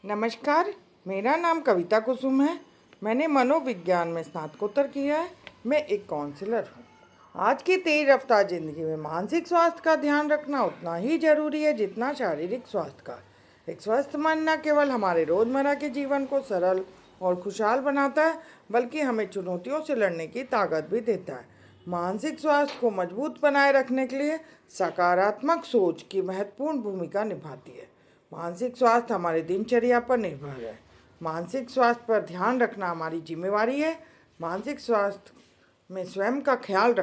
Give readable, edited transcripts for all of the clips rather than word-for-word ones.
नमस्कार, मेरा नाम कविता कुसुम है। मैंने मनोविज्ञान में स्नातकोत्तर किया है। मैं एक काउंसलर हूँ। आज की तेज रफ्तार जिंदगी में मानसिक स्वास्थ्य का ध्यान रखना उतना ही जरूरी है जितना शारीरिक स्वास्थ्य का। एक स्वस्थ मन न केवल हमारे रोजमर्रा के जीवन को सरल और खुशहाल बनाता है, बल्कि हमें चुनौतियों से लड़ने की ताकत भी देता है। मानसिक स्वास्थ्य को मजबूत बनाए रखने के लिए सकारात्मक सोच की महत्वपूर्ण भूमिका निभाती है। मानसिक स्वास्थ्य हमारे दिनचर्या पर निर्भर है। मानसिक स्वास्थ्य पर ध्यान रखना हमारी जिम्मेवारी है। मानसिक स्वास्थ्य में स्वयं का ख्याल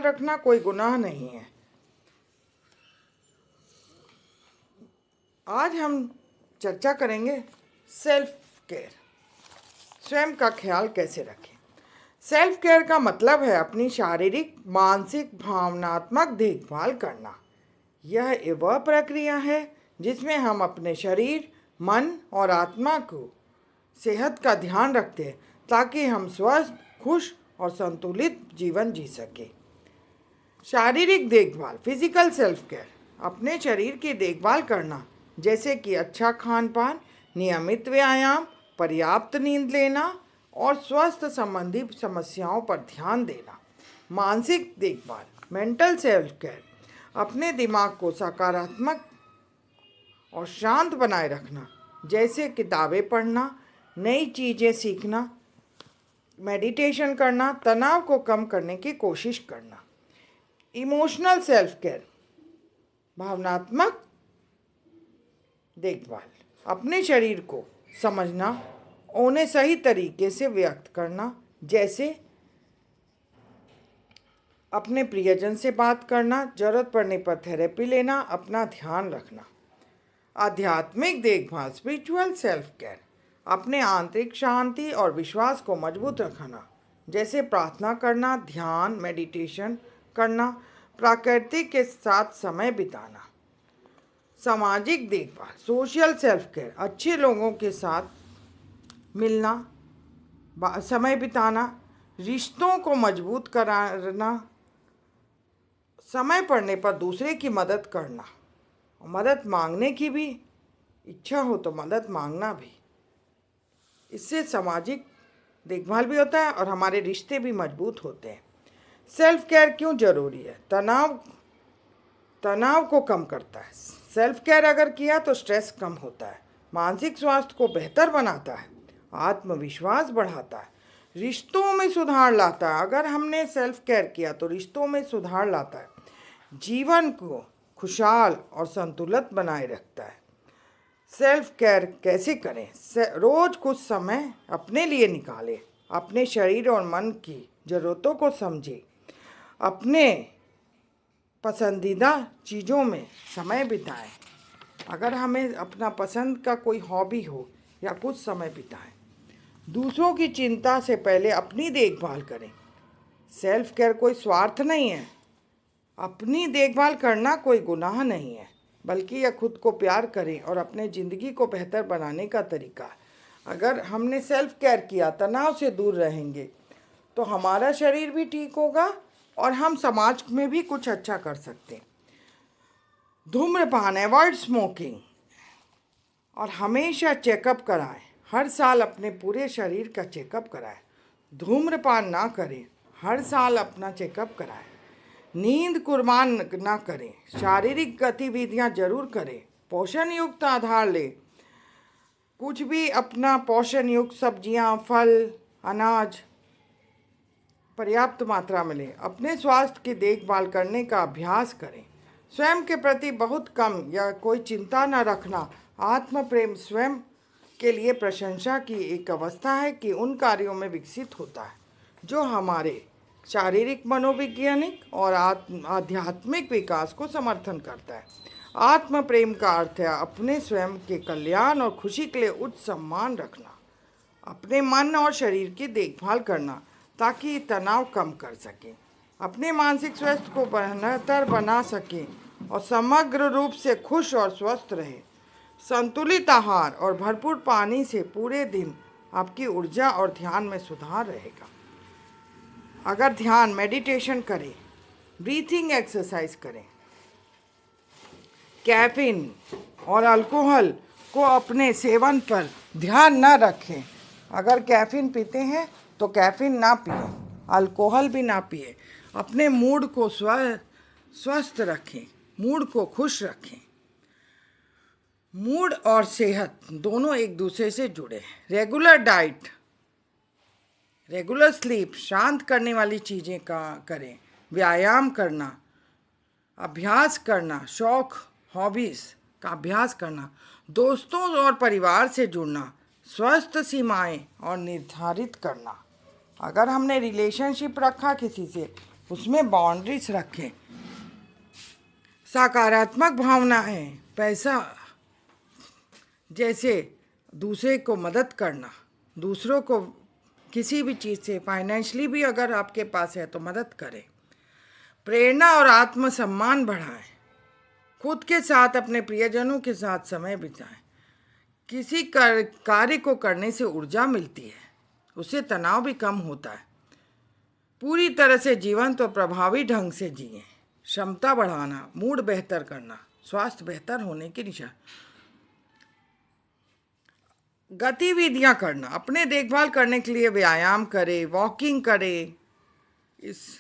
रखना कोई गुनाह नहीं है। आज हम चर्चा करेंगे सेल्फ केयर। स्वयं का ख्याल कैसे रखें। सेल्फ केयर का मतलब है अपनी शारीरिक, मानसिक, भावनात्मक देखभाल करना। यह वह प्रक्रिया है जिसमें हम अपने शरीर, मन और आत्मा को सेहत का ध्यान रखते हैं ताकि हम स्वस्थ, खुश और संतुलित जीवन जी सकें। शारीरिक देखभाल, फिजिकल सेल्फ केयर, अपने शरीर की देखभाल करना जैसे कि अच्छा खान पान, नियमित व्यायाम, पर्याप्त नींद लेना और स्वास्थ्य संबंधी समस्याओं पर ध्यान देना। मानसिक देखभाल, मेंटल सेल्फ केयर, अपने दिमाग को सकारात्मक और शांत बनाए रखना जैसे किताबें पढ़ना, नई चीज़ें सीखना, मेडिटेशन करना, तनाव को कम करने की कोशिश करना। इमोशनल सेल्फ केयर, भावनात्मक देखभाल, अपने शरीर को समझना, उन्हें सही तरीके से व्यक्त करना जैसे अपने प्रियजन से बात करना, जरूरत पड़ने पर थेरेपी लेना, अपना ध्यान रखना। आध्यात्मिक देखभाल, स्पिरिचुअल सेल्फ केयर, अपने आंतरिक शांति और विश्वास को मजबूत रखना जैसे प्रार्थना करना, ध्यान, मेडिटेशन करना, प्रकृति के साथ समय बिताना। सामाजिक देखभाल, सोशल सेल्फ केयर, अच्छे लोगों के साथ मिलना, समय बिताना, रिश्तों को मजबूत कराना, समय पड़ने पर दूसरे की मदद करना, मदद मांगने की भी इच्छा हो तो मदद मांगना भी। इससे सामाजिक देखभाल भी होता है और हमारे रिश्ते भी मजबूत होते हैं। सेल्फ केयर क्यों जरूरी है? तनाव को कम करता है। सेल्फ केयर अगर किया तो स्ट्रेस कम होता है, मानसिक स्वास्थ्य को बेहतर बनाता है, आत्मविश्वास बढ़ाता है, रिश्तों में सुधार लाता है। अगर हमने सेल्फ केयर किया तो रिश्तों में सुधार लाता है, जीवन को खुशहाल और संतुलित बनाए रखता है। सेल्फ केयर कैसे करें? रोज कुछ समय अपने लिए निकालें, अपने शरीर और मन की ज़रूरतों को समझें, अपने पसंदीदा चीज़ों में समय बिताएं। अगर हमें अपना पसंद का कोई हॉबी हो या कुछ समय बिताएं। दूसरों की चिंता से पहले अपनी देखभाल करें। सेल्फ केयर कोई स्वार्थ नहीं है। अपनी देखभाल करना कोई गुनाह नहीं है, बल्कि यह खुद को प्यार करें और अपने ज़िंदगी को बेहतर बनाने का तरीका है। अगर हमने सेल्फ केयर किया, तनाव से दूर रहेंगे तो हमारा शरीर भी ठीक होगा और हम समाज में भी कुछ अच्छा कर सकते हैं। धूम्रपान, अवॉइड स्मोकिंग, और हमेशा चेकअप कराएं। हर साल अपने पूरे शरीर का चेकअप कराएं। धूम्रपान ना करें, हर साल अपना चेकअप कराएं। नींद कुर्बान ना करें, शारीरिक गतिविधियां जरूर करें। पोषण युक्त आहार लें, कुछ भी अपना पोषण युक्त सब्जियां, फल, अनाज पर्याप्त मात्रा में लें। अपने स्वास्थ्य की देखभाल करने का अभ्यास करें। स्वयं के प्रति बहुत कम या कोई चिंता न रखना आत्म प्रेम स्वयं के लिए प्रशंसा की एक अवस्था है कि उन कार्यों में विकसित होता है जो हमारे शारीरिक, मनोवैज्ञानिक और आध्यात्मिक विकास को समर्थन करता है। आत्म प्रेम का अर्थ है अपने स्वयं के कल्याण और खुशी के लिए उच्च सम्मान रखना, अपने मन और शरीर की देखभाल करना ताकि तनाव कम कर सकें, अपने मानसिक स्वास्थ्य को बेहतर बना सकें और समग्र रूप से खुश और स्वस्थ रहें। संतुलित आहार और भरपूर पानी से पूरे दिन आपकी ऊर्जा और ध्यान में सुधार रहेगा। अगर ध्यान, मेडिटेशन करें, ब्रीथिंग एक्सरसाइज करें, कैफीन और अल्कोहल को अपने सेवन पर ध्यान न रखें। अगर कैफ़ीन पीते हैं तो कैफ़ीन ना पिए, अल्कोहल भी ना पिए। अपने मूड को स्वस्थ रखें, मूड को खुश रखें। मूड और सेहत दोनों एक दूसरे से जुड़े हैं। रेगुलर डाइट, रेगुलर स्लीप, शांत करने वाली चीज़ें का करें, व्यायाम करना, अभ्यास करना, शौक हॉबीज़ का अभ्यास करना, दोस्तों और परिवार से जुड़ना, स्वस्थ सीमाएं और निर्धारित करना। अगर हमने रिलेशनशिप रखा किसी से, उसमें बाउंड्रीज रखें। सकारात्मक भावनाएं, पैसा जैसे दूसरे को मदद करना, दूसरों को किसी भी चीज़ से फाइनेंशियली भी अगर आपके पास है तो मदद करें। प्रेरणा और आत्मसम्मान बढ़ाएं। खुद के साथ, अपने प्रियजनों के साथ समय बिताएं। किसी कार्य को करने से ऊर्जा मिलती है, उससे तनाव भी कम होता है। पूरी तरह से जीवन तो प्रभावी ढंग से जिएं। क्षमता बढ़ाना, मूड बेहतर करना, स्वास्थ्य बेहतर होने की दिशा। गतिविधियां करना, अपने देखभाल करने के लिए व्यायाम करें, वॉकिंग करें।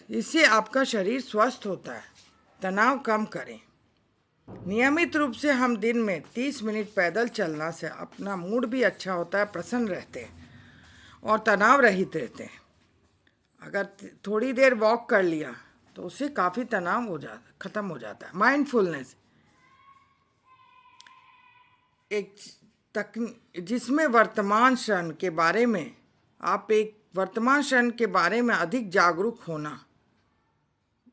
इससे आपका शरीर स्वस्थ होता है। तनाव कम करें। नियमित रूप से हम दिन में 30 मिनट पैदल चलना से अपना मूड भी अच्छा होता है, प्रसन्न रहते हैं और तनाव रहित रहते हैं। अगर थोड़ी देर वॉक कर लिया तो उससे काफ़ी तनाव ख़त्म हो जाता है। माइंडफुलनेस एक जिसमें वर्तमान क्षण के बारे में वर्तमान क्षण के बारे में अधिक जागरूक होना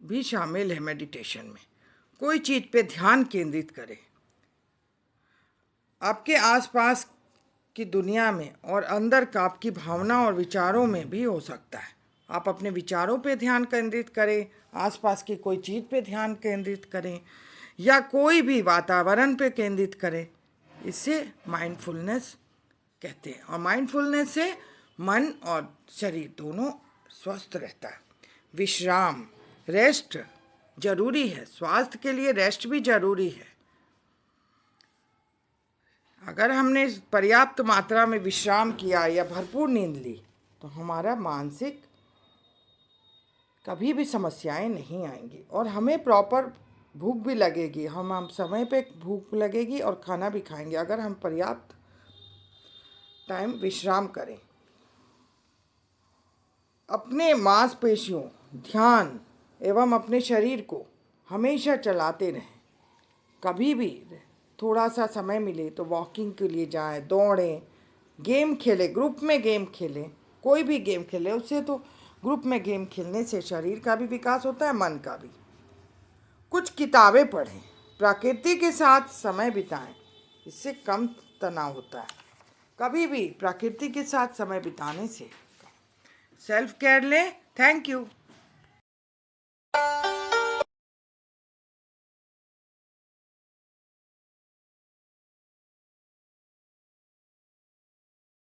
भी शामिल है। मेडिटेशन में कोई चीज़ पे ध्यान केंद्रित करें। आपके आसपास की दुनिया में और अंदर का आपकी भावना और विचारों में भी हो सकता है। आप अपने विचारों पे ध्यान केंद्रित करें, आसपास की कोई चीज़ पे ध्यान केंद्रित करें या कोई भी वातावरण पे केंद्रित करें। इससे माइंडफुलनेस कहते हैं। और माइंडफुलनेस से मन और शरीर दोनों स्वस्थ रहता है। विश्राम, रेस्ट जरूरी है। स्वास्थ्य के लिए रेस्ट भी जरूरी है। अगर हमने पर्याप्त मात्रा में विश्राम किया या भरपूर नींद ली तो हमारा मानसिक कभी भी समस्याएं नहीं आएंगी और हमें प्रॉपर भूख भी लगेगी। हम समय पे भूख लगेगी और खाना भी खाएंगे अगर हम पर्याप्त टाइम विश्राम करें। अपने मांसपेशियों, ध्यान एवं अपने शरीर को हमेशा चलाते रहें। कभी भी थोड़ा सा समय मिले तो वॉकिंग के लिए जाएं, दौड़ें, गेम खेलें, ग्रुप में गेम खेलें। कोई भी गेम खेलें, उससे तो ग्रुप में गेम खेलने से शरीर का भी विकास होता है, मन का भी। कुछ किताबें पढ़ें, प्रकृति के साथ समय बिताएं, इससे कम तनाव होता है। कभी भी प्रकृति के साथ समय बिताने से सेल्फ केयर लें। Thank you.